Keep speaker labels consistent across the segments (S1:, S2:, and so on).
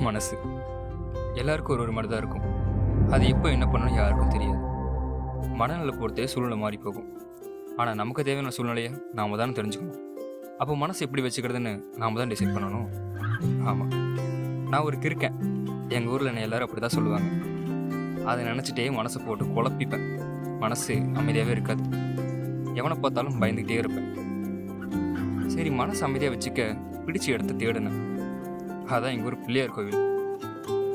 S1: மனசு எல்லாருக்கும் ஒரு மாதிரி தான் இருக்கும். அது எப்போ என்ன பண்ணணும் யாருக்கும் தெரியாது. மனநல பொறுத்தே சூழ்நிலை மாறி போகும். ஆனால் நமக்கு தேவையான சூழ்நிலையை நாம் தானே தெரிஞ்சுக்கணும். அப்போ மனசு எப்படி வச்சுக்கிறதுன்னு நாம் தான் டிசைட் பண்ணணும். ஆமாம், நான் ஒரு கிறுக்கேன். எங்கள் ஊரில் என்னை எல்லோரும் அப்படி தான் சொல்லுவாங்க. அதை நினச்சிட்டே மனசை போட்டு குழப்பிப்பேன். மனசு அமைதியாகவே இருக்காது. எவனை பார்த்தாலும் பயந்துக்கிட்டே இருப்பேன். சரி, மனசு அமைதியாக வச்சுக்க பிடிச்ச இடத்த தேடினேன். அதான் எங்கள் ஊர் பிள்ளையார் கோவில்.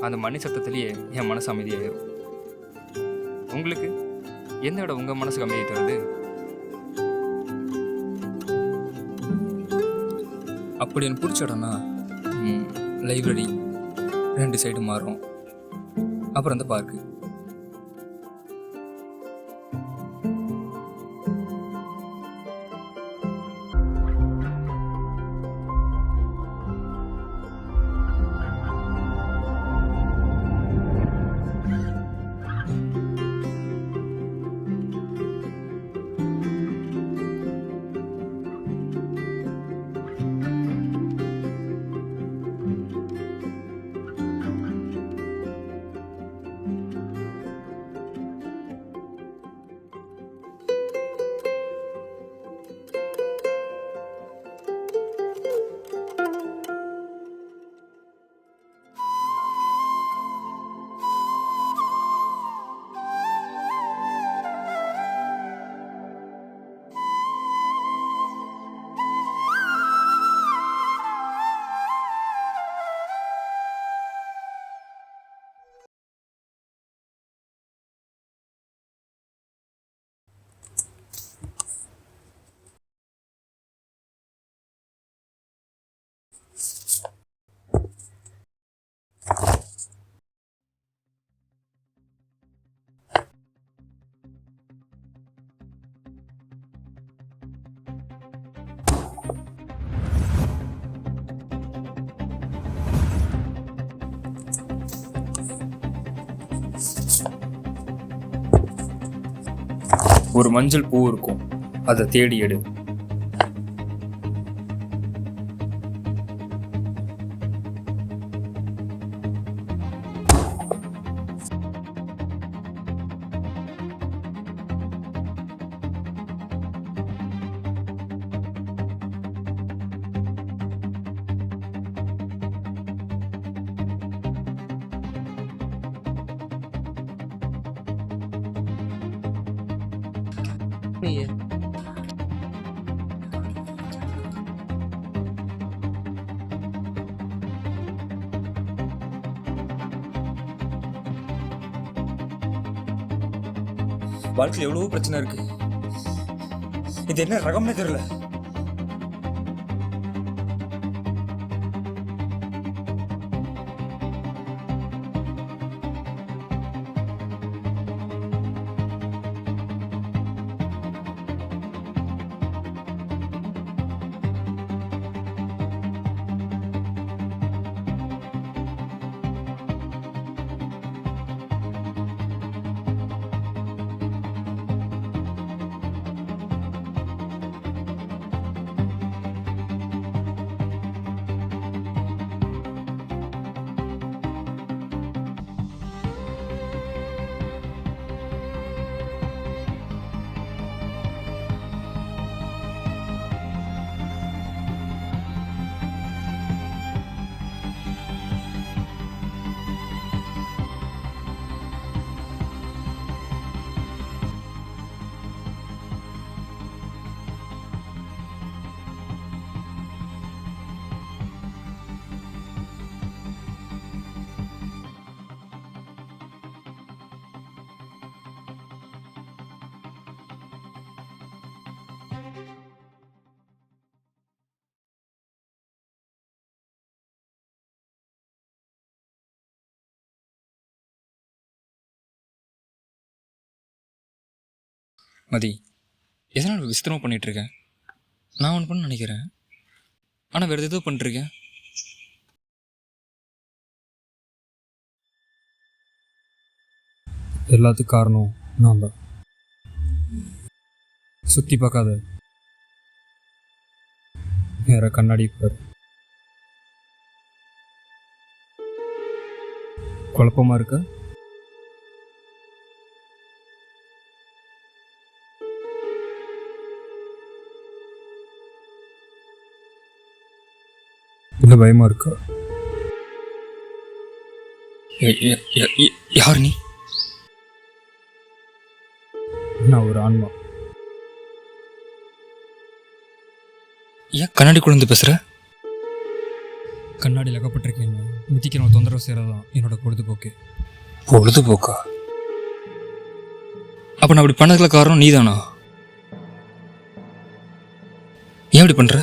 S1: அந்த மணி சத்தத்திலேயே என் மனசு அமைதியாயிரும். உங்களுக்கு எந்த இடம் உங்கள் மனசுக்கு அமைதியை தருது? அப்படி எனக்கு பிடிச்ச இடம்னா லைப்ரரி, 2 சைடு மாறும். அப்புறம் அந்த பார்க்கு. ஒரு மஞ்சள் பூ இருக்கும், அதை தேடி எடு. வாழ்க்கையில் எவ்வளவோ பிரச்சனை இருக்கு. இது என்ன ரகம்னே தெரியல. மதி, எதனால் விசித்திரமாக பண்ணிகிட்ருக்கேன்? நான் ஒன்று பண்ண நினைக்கிறேன், ஆனால் வேறு எதோ பண்ணிட்டுருக்கேன். எல்லாத்துக்கும் காரணம் நான் தான். சுற்றி பார்க்காத, வேற கண்ணாடி பாரு. குழப்பமாக இருக்கா? இல்லை பயமாக இருக்கா? யார் நீ? நான் ஒரு ஆன்மா. ஏன் கண்ணாடி குழந்தை பேசுகிற? கண்ணாடியில் அகப்பட்டிருக்கேன். மிதிக்கிறவங்க தொந்தரவு செய்கிறதான் என்னோட பொழுதுபோக்கு. பொழுதுபோக்கா? அப்போ நான் அப்படி பண்ணதுல காரணம் நீதானா? ஏன் அப்படி பண்ணுற?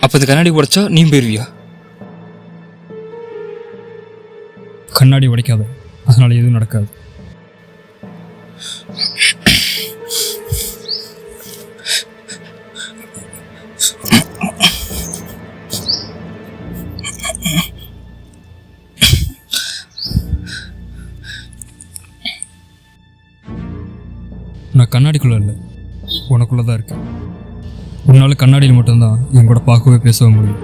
S1: அப்போ இந்த கண்ணாடி உடைச்சா நீ போயிருவியா? கண்ணாடி உடைக்காத, அதனால எதுவும் நடக்காது. நான் கண்ணாடிக்குள்ளே இல்லை, உனக்குள்ளே தான் இருக்கேன். உன்னால் கண்ணாடியில் மட்டும்தான் என் கூட பார்க்கவே பேசவே முடியும்.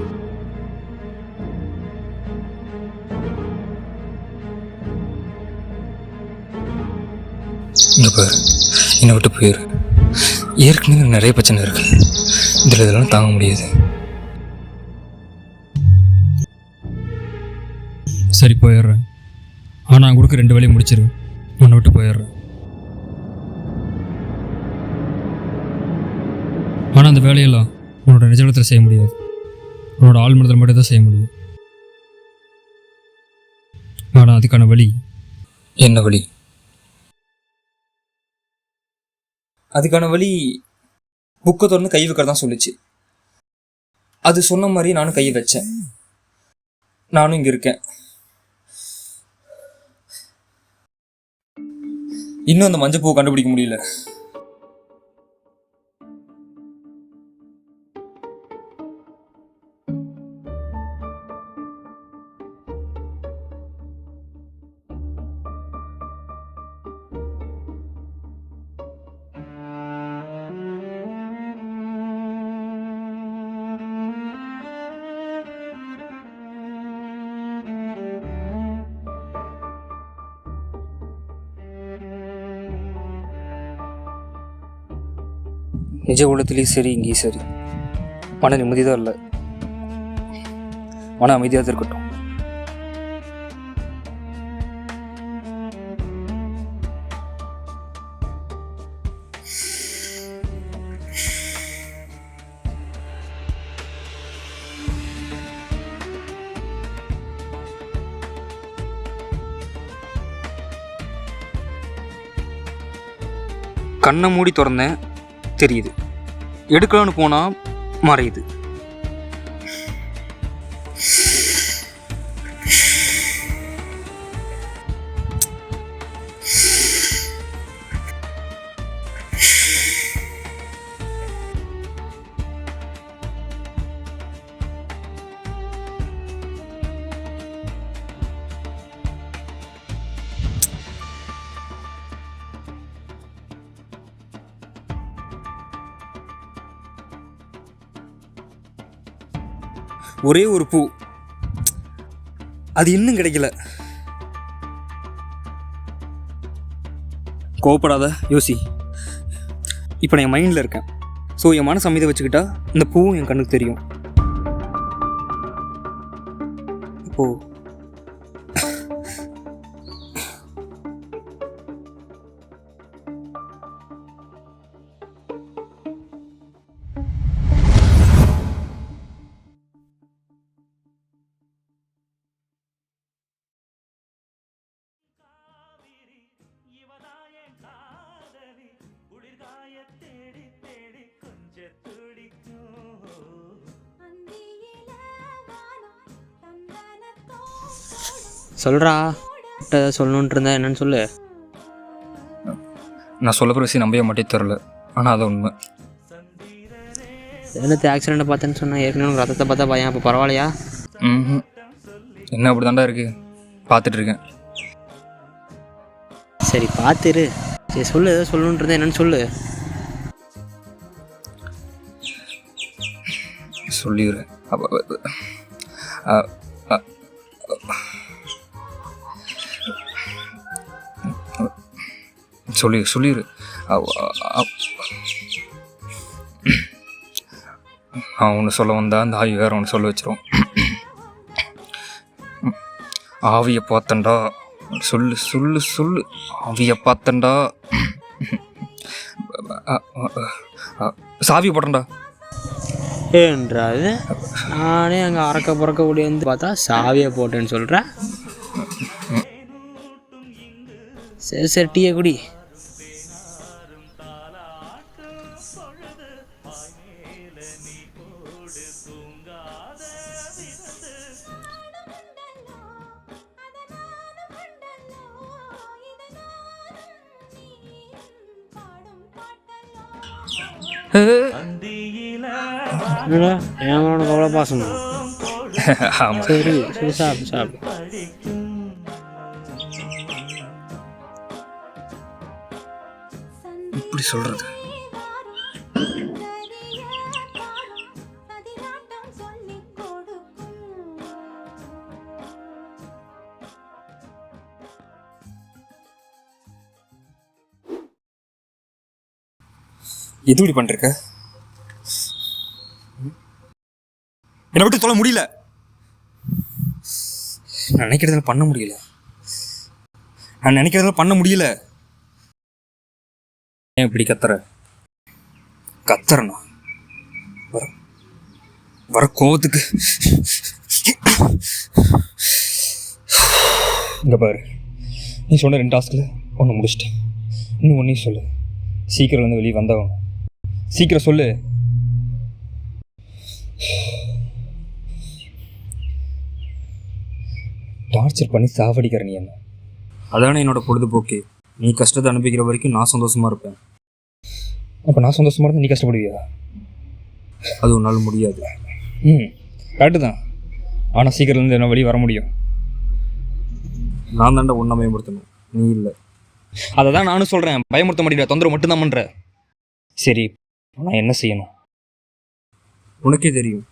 S1: இங்கே பாரு, என்னை விட்டு போயிரு. ஏற்கனவே நிறைய பிரச்சனை இருக்கு, இதெல்லாம் தாங்க முடியாது. சரி போயிடுறேன், ஆனால் நான் கொடுக்க 2 வேலையை முடிச்சிரு. உன்னை விட்டு போயிடுறேன். ஆனால் அந்த வேலையெல்லாம் உன்னோட நிஜத்தில் செய்ய முடியாது. உன்னோட ஆழ்மனத்தில் மட்டும் தான் செய்ய முடியும். ஆனால் அதுக்கான வழி என்ன? வழி அதுக்கான வழி புக்கை திறந்து கை வைக்கிறதான் சொல்லிச்சு. அது சொன்ன மாதிரி நானும் கையை வச்சேன். நானும் இங்கே இருக்கேன். இன்னும் அந்த மஞ்சள் பூவை கண்டுபிடிக்க முடியல. நிஜ உலகத்துலேயும் சரி, இங்கேயும் சரி, மன நிம்மதி தான் இல்லை. மன அமைதியாக தான் இருக்கட்டும். கண்ணை மூடி திறந்தேன், தெரியுது. எடுக்கலான்னு போனால் மறையுது. ஒரே ஒரு பூ, அது இன்னும் கிடைக்கல. கோவப்படாத, யோசி. இப்போ நான் என் மைண்டில் இருக்கேன். ஸோ என் மனசு அமைதியை வச்சுக்கிட்டா இந்த பூவும் என் கண்ணுக்கு தெரியும். இப்போது
S2: சொல்கிறா, ஏதாவது சொல்லணுன்ட்டு இருந்தா என்னன்னு சொல்லு.
S1: நான் சொல்ல போகிற விஷயம் நம்பவே மாட்டே தெரில, ஆனால் அது உண்மை.
S2: என்னத்து ஆக்சிடெண்ட்டை பார்த்தேன்னு சொன்னால் ஏற்கனவே உனக்கு ரத்தத்தை பார்த்தா பையன், அப்போ பரவாயில்லையா?
S1: என்ன அப்படி தாண்டா இருக்குது, பார்த்துட்ருக்கேன்.
S2: சரி பார்த்துரு. சரி சொல்லு, ஏதாவது சொல்லணுன்ட்டு இருந்தா என்னன்னு சொல்லு.
S1: சொல்லிடுறேன். சொல்லிடு. அவன் ஒன்று சொல்ல வந்தா அந்த ஆவி வேற ஒன்று சொல்ல வச்சிரும். ஆவியை பார்த்தண்டா, சொல்லு. ஆவியை பார்த்தண்டா, சாவியை போட்டண்டா.
S2: ஏன்றாது நானே அங்கே அறக்க புறக்க ஓடியாந்து பார்த்தா சாவியை போட்டேன்னு சொல்கிறேன். சரி டீயை குடி. ஏன் உனக்கு அவ்வளோ பாசணும்?
S1: ஆமாம்.
S2: சரி சாப்பிடு.
S1: இப்படி சொல்கிறது எது இப்படி பண்ணிருக்க? என்னை விட்டு தொலை முடியல. நான் நினைக்கிறதுல பண்ண முடியல. ஏன் இப்படி கத்துறனா வர கோவத்துக்கு? இங்க பாரு, நீ சொன்ன 2 டாஸ்கில் ஒன்று முடிச்சிட்டேன். இன்னும் ஒன்றையும் சொல்லு. சீக்கிரம் வந்து வெளியே வந்தவங்க, சீக்கிரம் சொல்லு. டார்ச்சர் பண்ணி சாவடிக்கிற நீ என்ன? அதானே என்னோட பொழுதுபோக்கு. நீ கஷ்டத்தை அனுப்பிக்கிற வரைக்கும் நான் சந்தோஷமா இருப்பேன். அப்போ நான் சந்தோஷமா இருந்தால் நீ கஷ்டப்படுவியா? அது உன்னால் முடியாது. கரெக்டு தான். ஆனால் சீக்கிரம் என்ன வெளியே வர முடியும். நான் தாண்டா உன்னை பயமுறுத்தணும், நீ இல்லை. அதை தான் நானும் சொல்கிறேன். பயமுறுத்த மாட்டேங்கிற, தொந்தரவு மட்டும்தான் பண்ணுற. சரி, நான் என்ன செய்யணும் உனக்கே தெரியும்.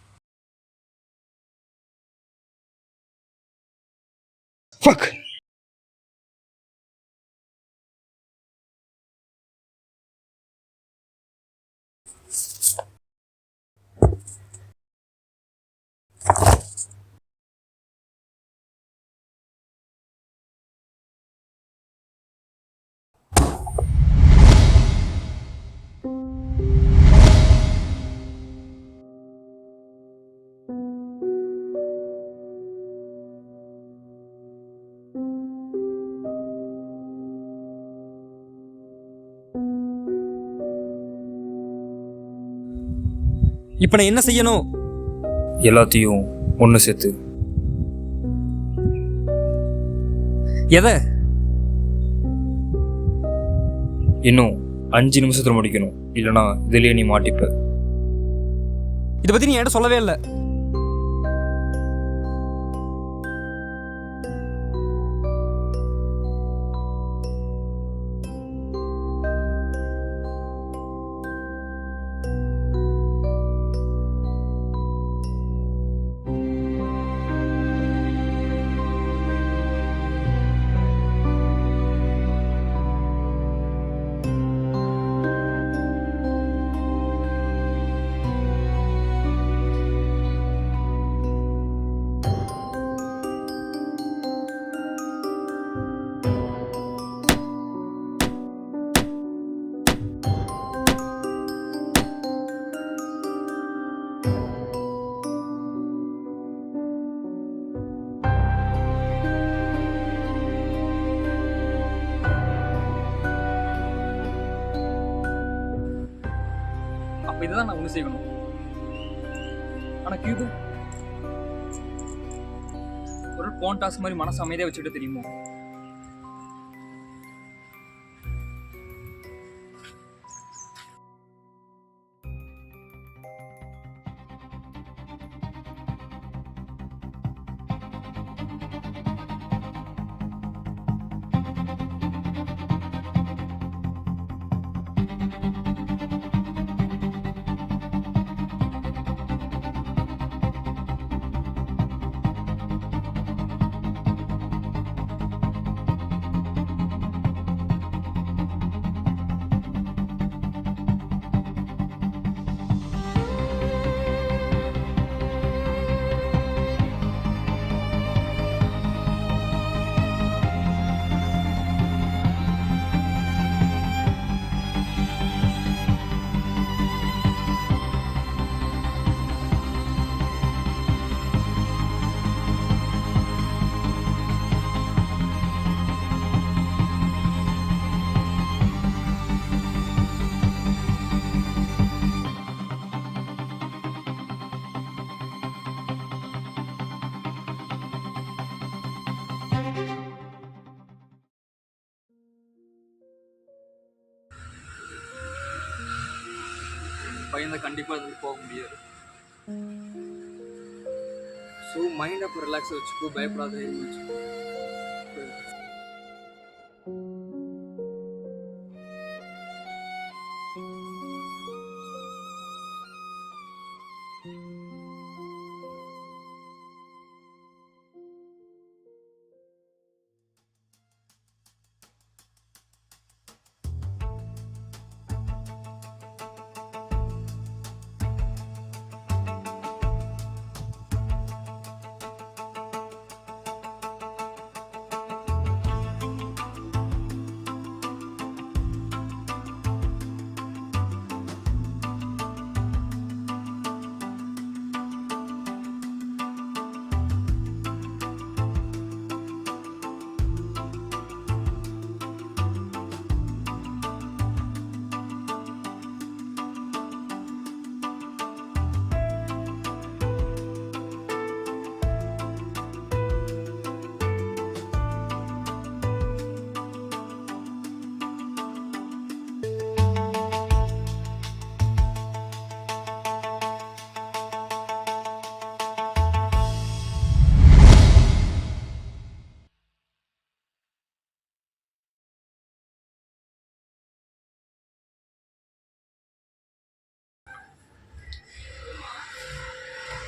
S1: Fuck. இப்போ நான் என்ன செய்யணும்? எல்லாத்தையும் ஒன்று சேர்த்து. எதை? இன்னும் 5 நிமிஷத்துல முடிக்கணும், இல்லைனா இதுலயே நீ மாட்டிப்ப. இதை பத்தி நீ என்கிட்ட சொல்லவே இல்லை. அப்போ இதுதான் நான் ஒன்று செய்யணும். ஆனால் கியூபு ஒரு போன் டாஸ்க் மாதிரி மனசு அமைதியாக வச்சுக்கிட்டு தெரியுமோ? பயந்தா கண்டிப்பாக அது போக முடியாது. ஸோ மைண்ட் அப்போ ரிலாக்ஸாக வச்சுக்கோ, பயப்படாத. வச்சுக்கோ.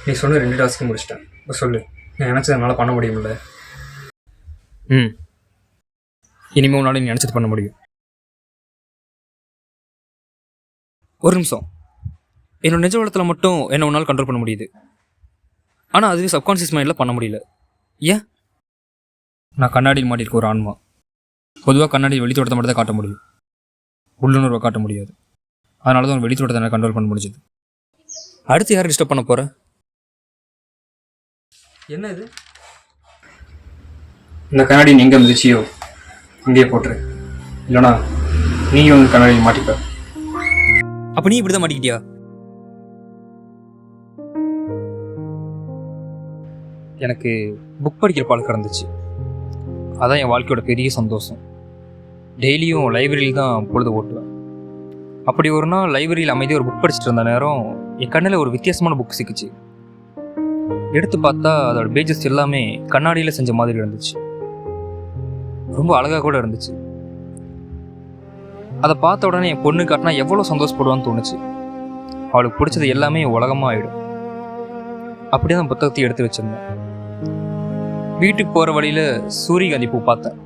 S1: நீ சொன்ன 2 டாஸ்க்கு முடிச்சிட்டேன். இப்போ சொல்லு, நான் நினச்சது என்னால் பண்ண முடியுமில்ல? இனிமேல் உன்னால் நீ நினச்சது பண்ண முடியும். ஒரு நிமிஷம். என்னோட நிஜ உலகத்தில் மட்டும் என்ன உன்னால் கண்ட்ரோல் பண்ண முடியுது. ஆனால் அதுவே சப்கான்ஷியஸ் மைண்டில் பண்ண முடியல. ஏன்? நான் கண்ணாடியில் மாட்டியிருக்க ஒரு ஆன்மா. பொதுவாக கண்ணாடி வெளித்தோட்டத்தை மட்டும் தான் காட்ட முடியும், உள்ளுணர்வை காட்ட முடியாது. அதனால தான் வெளித்தோட்டத்தை என்னால் கண்ட்ரோல் பண்ண முடிஞ்சது. அடுத்து யாரை டிஸ்டர்ப் பண்ண போகிற? என்ன இது? இந்த கண்ணாடி நீ எங்கே இருந்துச்சியோ இங்கேயே போட்டுரு, இல்லைனா நீயும் வந்து கண்ணாடியில் மாட்டிப்ப. அப்போ நீ இப்படி தான் மாட்டிக்கிட்டியா? எனக்கு புக் படிக்கிற பழக்கம் இருந்துச்சு. அதான் என் வாழ்க்கையோட பெரிய சந்தோஷம். டெய்லியும் லைப்ரரியில் தான் பொழுது ஓட்டுவேன். அப்படி ஒரு நாள் லைப்ரரியில் அமைதியாக ஒரு புக் படிச்சுட்டு இருந்த நேரம் என் கண்ணில் ஒரு வித்தியாசமான புக் சிக்கிச்சு. எடுத்து பார்த்தா அதோட பேஜஸ் எல்லாமே கண்ணாடியில் செஞ்ச மாதிரி இருந்துச்சு. ரொம்ப அழகாக கூட இருந்துச்சு. அதை பார்த்த உடனே என் பொண்ணு காட்டினா எவ்வளோ சந்தோஷப்படுவான்னு தோணுச்சு. அவளுக்கு பிடிச்சது எல்லாமே உலகமாக ஆகிடும். அப்படியே தான் புத்தகத்தை எடுத்து வச்சிருந்தேன். வீட்டுக்கு போகிற வழியில் சூரியகாந்தி பூ பார்த்தேன்.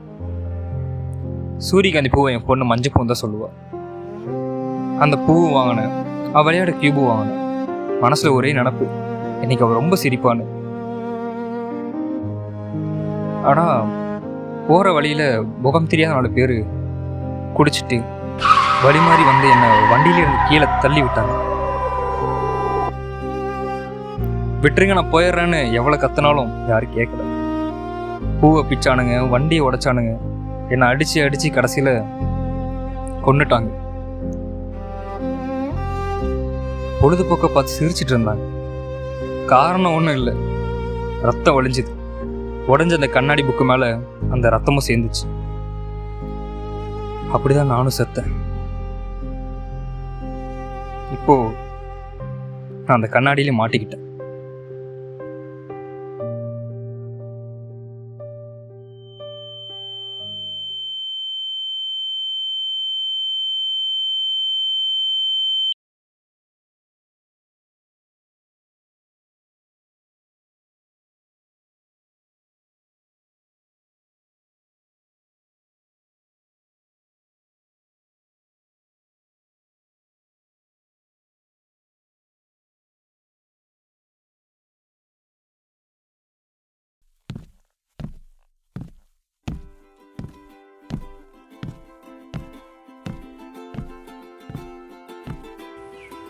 S1: சூரியகாந்தி பூவை என் பொண்ணு மஞ்சள் பூன்னு தான் சொல்லுவாள். அந்த பூவும் வாங்கினேன், அவள் விளையாட கியூபும் வாங்கினேன். மனசில் ஒரே நினப்பு, இன்னைக்கு அவள் ரொம்ப சிரிப்பான்னு. ஆனால் போகிற வழியில் முகம் தெரியாத 4 பேர் குடிச்சிட்டு வழி மாறி வந்து என்னை வண்டியில இருந்து கீழே தள்ளி விட்டாங்க. விட்டுருங்க, நான் போயிடுறேன்னு எவ்வளோ கத்தினாலும் யாரும் கேட்கல. பூவை பிச்சானுங்க, வண்டியை உடைச்சானுங்க, என்னை அடித்து கடைசியில் கொன்னுட்டாங்க. பொழுதுபோக்கை பார்த்து சிரிச்சிட்டு இருந்தாங்க. காரணம் ஒன்றும் இல்லை, ரத்தம் வலிஞ்சுது. உடஞ்ச அந்த கண்ணாடி புக்கு மேலே அந்த ரத்தமும் சேர்ந்துச்சு. அப்படிதான் நானும் செத்தேன். இப்போ நான் அந்த கண்ணாடியிலே மாட்டிக்கிட்டேன்.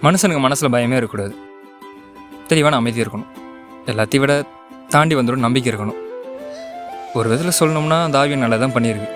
S1: மனுஷனுக்கு மனசில் பயமே இருக்கக்கூடாது. தெளிவான அமைதி இருக்கணும். எல்லாத்தையும் விட தாண்டி வந்துடும் நம்பிக்கை இருக்கணும். ஒரு விதத்தில் சொல்லணும்னா தாவியம் நல்லா தான் பண்ணியிருக்கு.